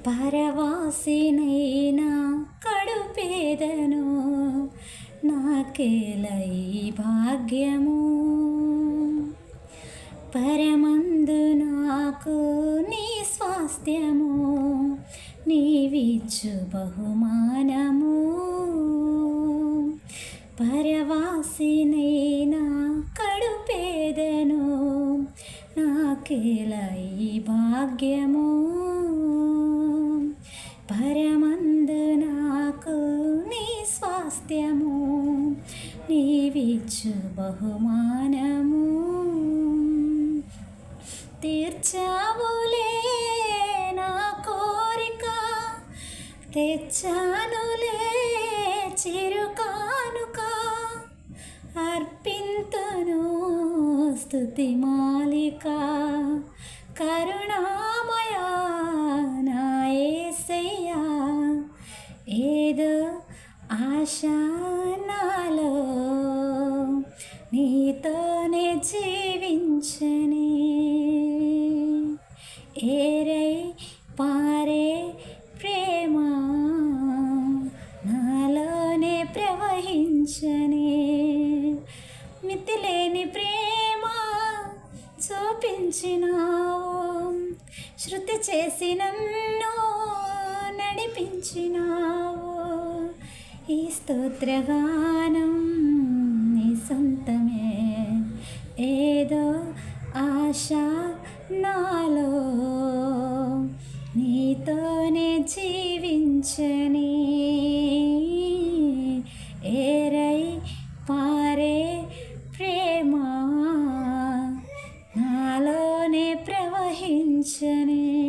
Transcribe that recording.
పరవాసినైనా కడుపేదను నాకేల ఈ భాగ్యము. పరమందు నాకు నీ స్వాస్థ్యము నీవిచ్చు బహుమానము. పరవాసినైనా కడుపేదను నాకేల ఈ భాగ్యము. పరమందు నాకు నీ స్వాస్థ్యము నీవిచ్చు బహుమానము. తీర్చావులే నా కోరిక తెచ్చానులే చిరుకానుక. అర్పింతును స్తుతి మాలిక కరుణామయా నా యేసయ్యా. ఏదో ఆశ నాలో నీతోనే జీవించని. ఏరై పారే ప్రేమ నాలోనే ప్రవహించని. మితిలేని ప్రేమ చూపించినావు, శృతి చేసి నన్ను నడిపించినావు. ఈ స్తోత్రగానం నీ సొంతమే. ఏదో ఆశ నాలో నీతోనే జీవించని. ఏరై పారే ప్రేమ నాలోనే ప్రవహించని.